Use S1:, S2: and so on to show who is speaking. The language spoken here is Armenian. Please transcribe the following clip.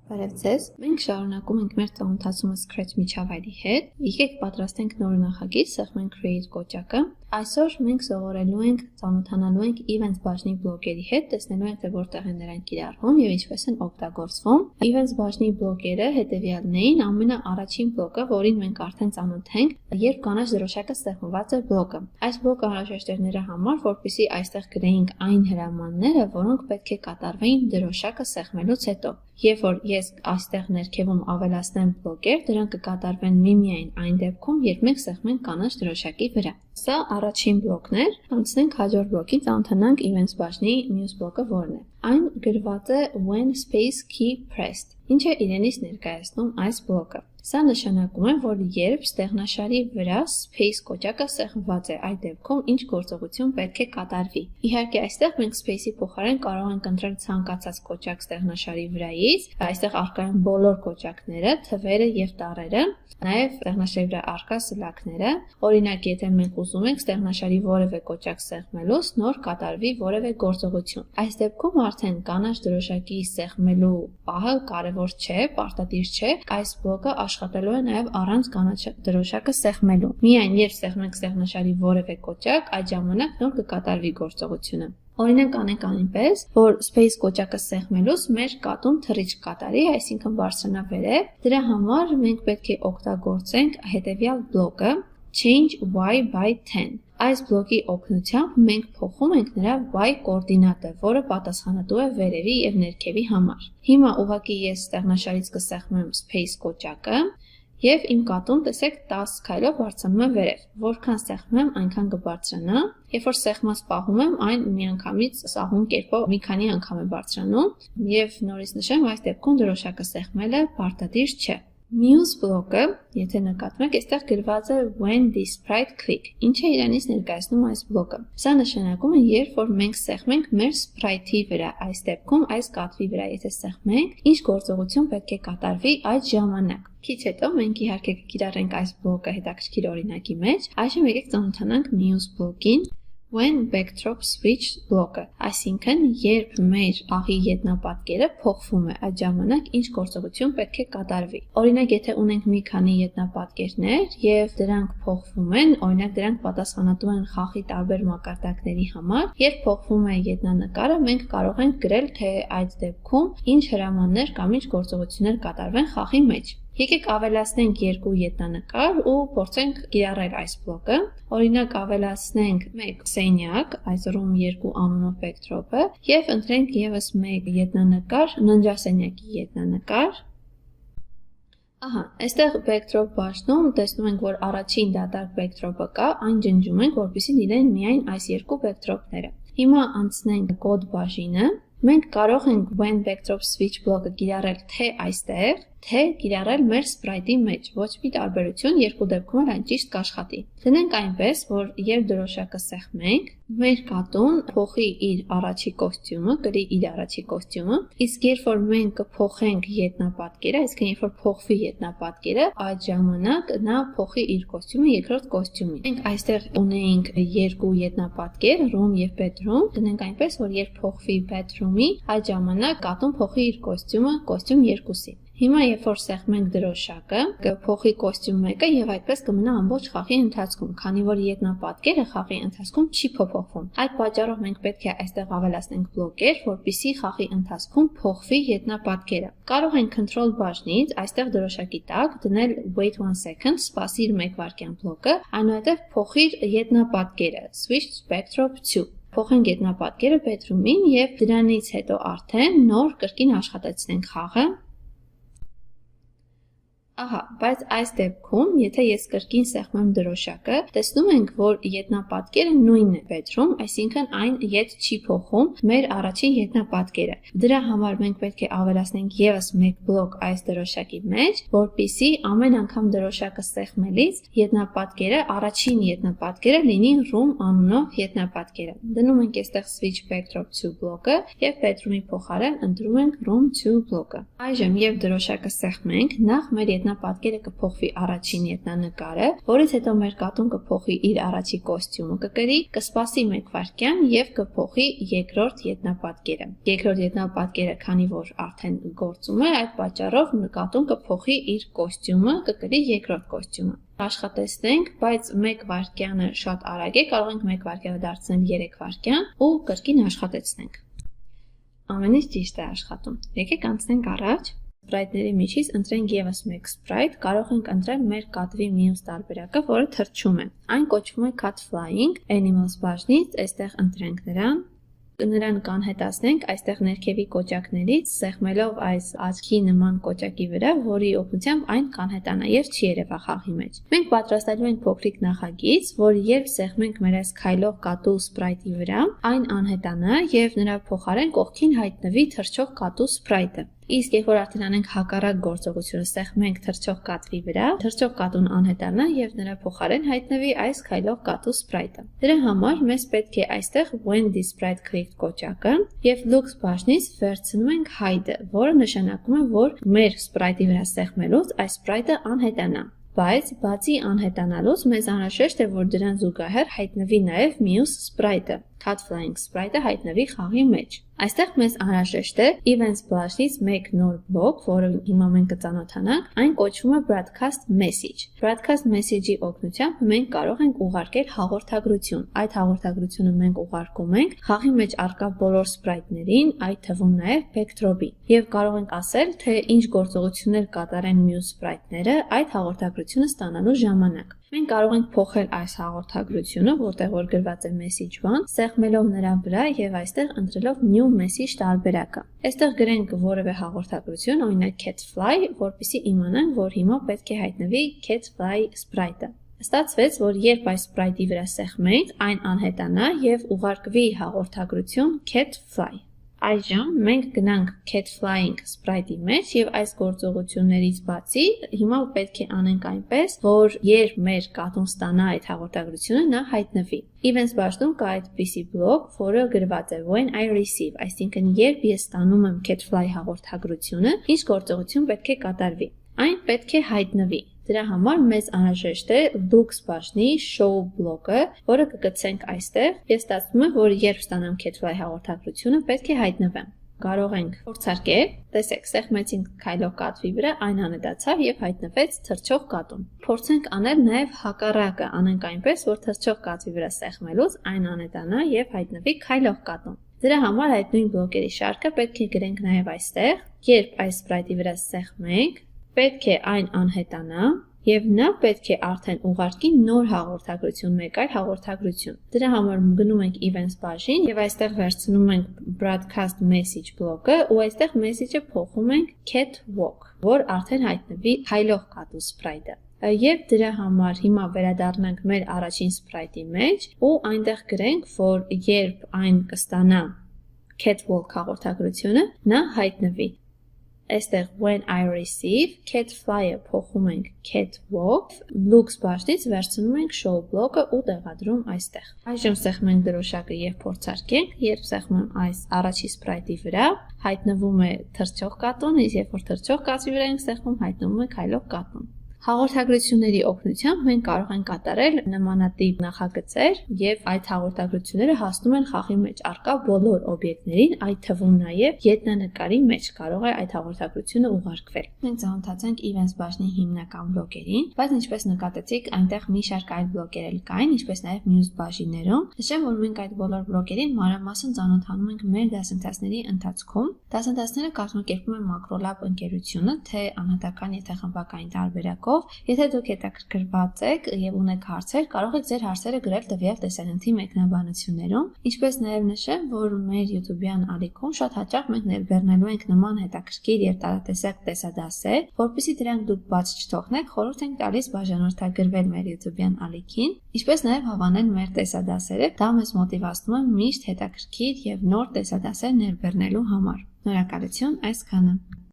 S1: Բարև ձեզ, մենք շարունակում ենք մեր ծանոթացումը Scratch միջավայրի հետ, եկեք պատրաստենք նոր նախագիծ, սեղմենք Create կոճակը, այսօր մենք սովորելու ենք, ծանոթանալու ենք Events բաժնի բլոկերի հետ, տեսնելու ենք, թե որտեղ են նրանք կիրառվում և ինչպես են օգտագործվում։ Events բաժնի բլոկերը հետևյալն էին, ամենաառաջին բլոկը, որին մենք արդեն ծանոթ ենք, երբ կանաչ դրոշակը սեղմված է բլոկը։ Այս բլոկը անհրաժեշտ էր նրա համար, որպեսզի այստեղ գրեինք այն հրամանները, որոնք պետք է կատարվեին դրոշակը սեղմելուց հետո։ Երբ որ ես այստեղ ներքևում ավելացնեմ բլոկեր, դրանք կկատարվեն միմիայն այն դեպքում, երբ մենք սեղմենք կանաչ դրոշակի վրա։ Սա առաջին բլոկն էր, անցնենք հաջորդ բլոկին, ծանոթանանք Events բաժնի մյուս բլոկը որն է։ Այն գրված է when space key pressed, ինչը իրենից ներկայացնում այս բլոկը։ Սա նշանակում է, որ երբ ստեղնաշարի վրա space կոճակը սեղմված է, այդ դեպքում ինչ գործողություն պետք է կատարվի։ Իհարկե, այստեղ մենք space-ի փոխարեն կարող ենք ընտրել ցանկացած կոճակ ստեղնաշարի վրայից, այստեղ առկա են բոլոր կոճակները, թվերը և տառերը, նաև ստեղնաշարի վրա առկա սլաքները։ Օրինակ, եթե մենք ուզում ենք ստեղնաշարի որևէ կոճակ սեղմելուց նոր կատարվի որևէ գործողություն։ Այս դեպքում արդեն կանաչ դրոշակի սեղմելու պահը կարևոր չէ, պարտադիր չէ, այս բլոկը աշխատելու է նաև առանց կանաչ դրոշակը սեղմելու։ Միայն երբ սեղմենք ստեղնաշարի որևէ կոճակ, այդ ժամանակ նոր կկատարվի գործողությունը։ Օրինակ անենք այնպես, որ space կոճակը սեղմելուց մեր կատուն թռիչք կատարի, այսինքն բարձրանա վերև։ Դրա համար մենք պետք է օգտագործենք հետևյալ բլոկը change y by 10։ Այս բլոկի օգնությամբ մենք փոխում ենք նրա y կոորդինատը, որը պատասխանատու է վերևի և ներքևի համար։ Հիմա ուղղակի ես ստեղնաշարից կսեղմեմ space կոճակը և իմ կատուն, տեսեք, 10 քայլով բարձրանում է վերև։ Որքան սեղմեմ, այնքան կբարձրանա։ Երբ որ սեղմած պահում եմ, այն միանգամից սահուն կերպով մի քանի անգամ է բարձրանում, և նորից նշեմ, այս դեպքում դրոշակը սեղմելը պարտադիր չէ։ Մյուս բլոկը, եթե նկատվեք, այստեղ գրված է when this sprite click, ինչը իրանից ներկայացնում այս բլոկը։ Սա նշանակում է, երբ որ մենք սեղմենք մեր sprite-ի վրա, այս դեպքում այս կատվի վրա, եթե սեղմենք, ինչ գործողություն պետք է կատարվի այդ ժամանակ։ Քիչ հետո մենք իհարկե կկիրառենք այս բլոկը հետաքրքիր օրինակի մեջ, այժմ եկեք ծանոթանանք մյուս բլոկին when backdrop switch բլոկը, այսինքն երբ մեր աղի ետնապատկերը փոխվում է, այդ ժամանակ ինչ գործողություն պետք է կատարվի։ Օրինակ, եթե ունենք մի քանի ետնապատկերներ և դրանք փոխվում են, օրինակ դրանք պատասխանատու են խաղի տարբեր մակարդակների համար, երբ փոխվում է ետնանկարը, մենք կարող ենք գրել, թե այդ դեպքում ինչ հրամաններ կամ ինչ գործողություններ կատարվեն խաղի մեջ։ Եկեք ավելացնենք երկու ետնանկար ու փորձենք կիրառել այս բլոկը։ Օրինակ ավելացնենք մեկ սենյակ, այս room 2 անունով backdrop-ը և ընտրենք ևս մեկ ետնանկար, ննջասենյակի ետնանկար։ Ահա, այստեղ backdrop բաժնում տեսնում ենք, որ առաջին դատարկ backdrop-ը կա, այն ջնջում ենք, որպեսզի լինեն միայն այս երկու backdrop-ները։ Հիմա անցնենք կոդ բաժինը։ Մենք կարող ենք when backdrop switch բլոկը կիրառել թե այստեղ, թե կիրառել մեր sprite-ի մեջ, ոչ մի տարբերություն, երկու դեպքում էլ այն ճիշտ կաշխատի։ Դնենք այնպես, որ երբ դրոշակը սեղմենք, մեր կատուն փոխի իր առաջի կոստյումը, կրի իր առաջի կոստյումը, իսկ երբ որ մենք կփոխենք ետնապատկերը, այսինքն երբ որ փոխվի ետնապատկերը, այդ ժամանակ նա փոխի իր կոստյումը երկրորդ կոստյումին։ Մենք այստեղ ունեինք երկու ետնապատկեր, room և bedroom, դնենք այնպես, որ երբ փոխվի bedroom-ի, այդ ժամանակ կատուն փոխի իր կոստյումը կոստյում 2-ի։ Հիմա երբ որ սեղմենք դրոշակը, կփոխի կոստյում 1-ը և այդպես կմնա ամբողջ խաղի ընթացքում, քանի որ ետնապատկերը խաղի ընթացքում չի փոփոխվում։ Այդ պատճառով մենք պետք է այստեղ ավելացնենք բլոկեր, որպեսզի խաղի ընթացքում փոխվի ետնապատկերը։ Կարող ենք control բաժնից այստեղ դրոշակի տակ դնել wait 1 second, սպասիր 1 վայրկյան բլոկը, այնուհետև փոխիր ետնապատկերը, switch backdrop to։ Փոխենք ետնապատկերը bedroom-ին և դրանից հետո արդեն նոր կրկին աշխատեցնենք խաղը։ Ահա, բայց այս դեպքում, եթե ես կրկին սեղմեմ դրոշակը, տեսնում ենք, որ ետնապատկերը նույնն է bedroom, այսինքն այն ետ չի փոխում մեր առաջին ետնապատկերը։ Դրա համար մենք պետք է ավելացնենք ևս մեկ բլոկ այս դրոշակի մեջ, որպեսզի ամեն անգամ դրոշակը սեղմելիս ետնապատկերը, առաջին ետնապատկերը լինի room անունով ետնապատկերը։ Դնում ենք այստեղ switch backdrop to բլոկը և bedroom-ի փոխարեն ընտրում ենք room to բլոկը։ Այժմ, երբ դրոշակը սեղմենք, նախ մեր ետնապատկերը կփոխվի առաջին ետնանկարը, որից հետո մեր կատուն կփոխի իր առաջի կոստյումը կկրի, կսպասի 1 վայրկյան եւ կփոխի երկրորդ ետնապատկերը։ Երկրորդ ետնապատկերը, քանի որ արդեն գործում է, այդ պատճառով կատուն կփոխի իր կոստյումը, կկրի երկրորդ կոստյումը։ Աշխատեցնենք, բայց 1 վայրկյանը շատ արագ է, կարող ենք 1 վայրկյանը դարձնել 3 վայրկյան ու կրկին աշխատեցնենք։ Ամեն ինչ ճիշտ է աշխատում։ Եկեք անցնենք առաջ։ Սպրայթների միջից ընտրենք եւս 1 սպրայթ, կարող ենք ընտրել մեր կատվի մյուս տարբերակը, որը թռչում է։ Այն կոչվում է cut flying, animals բաժնից, այստեղ ընտրենք նրան կանհետացնենք այստեղ ներքևի կոճակներից, սեղմելով այս աչքի նման կոճակի վրա, որի օգնությամբ այն կանհետանա եւ չի երևա խաղի մեջ։ Մենք պատրաստելու ենք փոքրիկ նախագիծ, որ երբ սեղմենք մեր այս քայլող կատու սպրայթի վրա, այն անհետանա եւ նրա փոխարեն կողքին հայտնվի թռչող կատու սպրայթը։ Իսկ երբ որ արդեն անենք հակառակ գործողությունը, սեղմենք թռչող կատվի վրա, թռչող կատուն անհետանա եւ նրա փոխարեն հայտնվի այս քայլող կատու սպրայթը։ Դրա համար մեզ պետք է այստեղ when this sprite clicked կոճակը եւ looks բաժնից վերցնում ենք hide-ը, որը նշանակում է, որ մեր սպրայթի վրա սեղմելուց այս սպրայթը անհետանա։ Բայց բացի անհետանալուց մեզ անհրաժեշտ է, որ դրան զուգահեռ հայտնվի նաև մյուս սպրայթը, cut flying սպրայթը հայտնվի խաղի մեջ։ Այստեղ մեզ անհրաժեշտ է events բաժնից մեկ նոր բլոկ, որը հիմա մենք կծանոթանանք, այն կոչվում է broadcast message։ Broadcast message-ի օգնությամբ մենք կարող ենք ուղարկել հաղորդագրություն։ Այդ հաղորդագրությունը մենք ուղարկում ենք խաղի մեջ առկա բոլոր սպրայթներին, այդ թվում նաև backdrop-ին։ Եվ կարող ենք ասել, թե ինչ գործողություններ կատարեն մյուս սպրայթները այդ հաղորդագրությունը ստանալու ժամանակ։ Մենք կարող ենք փոխել այս հաղորդագրությունը, որտեղ որ գրված է message 1, սեղմելով նրա վրա եւ այստեղ ընտրելով new message տարբերակը։ Այստեղ գրենք որևէ հաղորդագրություն, օրինակ cat fly, որպեսզի իմանանք, որ հիմա պետք է հայտնվի cat fly sprite-ը։ Ստացվեց, որ երբ այս sprite-ի վրա սեղմենք, այն անհետանա եւ ուղարկվի հաղորդագրություն cat fly։ Այժմ մենք գնանք cat flying sprite-ի մեջ եւ այս գործողություններից բացի հիմա պետք է անենք այնպես, որ երբ մեր կատուն ստանա այդ հաղորդագրությունը, նա հայտնվի։ Events բաժնում կա այդպիսի բլոկ, որը գրված է when I receive, այսինքն երբ ես ստանում եմ cat fly հաղորդագրությունը, ինչ գործողություն պետք է կատարվի։ Այն պետք է հայտնվի։ Դրա համար մեզ անհրաժեշտ է looks բաժնի show բլոկը, որը կգցենք այստեղ, եւ ստացվում է, որ երբ ստանամ cat fly հաղորդագրությունը, պետք է հայտնվեմ։ Կարող ենք փորձարկել, տեսեք, սեղմեցինք քայլող կատվի վրա, այն անհետացավ եւ հայտնվեց թռչող կատուն։ Փորձենք անել նաեւ հակառակը, անենք այնպես, որ թռչող կատվի վրա սեղմելուց այն անհետանա եւ հայտնվի քայլող կատուն։ Դրա համար այդ նույն բլոկերի շարքը պետք է գրենք նաեւ այստեղ, երբ այս sprite-ի վրա սեղմենք, պետք է այն անհետանա եւ նա պետք է արդեն ուղարկի նոր հաղորդագրություն, մեկ այլ հաղորդագրություն։ Դրա համար գնում ենք events բաժին եւ այստեղ վերցնում ենք broadcast message բլոկը ու այստեղ message-ը փոխում ենք cat walk, որ արդեն հայտնվի քայլող կատու sprite-ը։ Եվ դրա համար հիմա վերադառնանք մեր առաջին sprite-ի մեջ ու այնտեղ գրենք, որ երբ այն կստանա cat walk հաղորդագրությունը, նա հայտնվի։ Այստեղ when I receive cat fly-ը փոխում ենք cat walk, looks բաժնից վերցնում ենք show բլոկը ու տեղադրում այստեղ։ Այժմ սեղմենք դրոշակը եւ փորձարկենք, երբ սեղմում այս առաջի sprite-ի վրա, հայտնվում է թռչող կատուն, իսկ երբ որ թռչող կատվի վրա ենք սեղմում, հայտնվում է քայլող կատուն։ Հաղորդագրությունների օգնությամբ մենք կարող ենք կատարել նմանատիպ նախագծեր եւ այդ հաղորդագրությունները հասնում են խաղի մեջ առկա բոլոր օբյեկտներին, այդ թվում նաեւ ետնանկարի մեջ կարող է այդ հաղորդագրությունը ուղարկվել։ Մենք ծանոթացանք events բաժնի հիմնական բլոկերին, բայց ինչպես նկատեցիք, այնտեղ մի շարք այլ բլոկեր էլ կային, ինչպես նաեւ մյուս բաժիններում։ Նշեմ, որ մենք այդ բոլոր բլոկերին մանրամասն ծանոթանում ենք մեր դասընթացների ընթացքում։ Դասընթացները կազմակերպում են Macrolab ընկերությունը, թե անհատական, եթե խմբային տարբերակով։ Եթե դուք հետաքրքրված եք եւ ունեք հարցեր, կարող եք ձեր հարցերը գրել տվյալ տեսանյութի մեկնաբանություններում։ Ինչպես նաեւ նշեմ, որ մեր YouTube-յան ալիքում շատ հաճախ մենք ներբեռնելու ենք նման հետաքրքիր եւ տարատեսակ տեսադասեր, որպեսզի դրանք դուք բաց չթողնեք, խորհուրդ ենք տալիս բաժանորդագրվել մեր YouTube-յան ալիքին, ինչպես նաեւ հավանել մեր տեսադասերը, դա մեզ մոտիվացնում է միշտ հետաքրքիր եւ նոր տեսադասեր ներբեռնելու համար։ Շնորհակալություն այսքանը։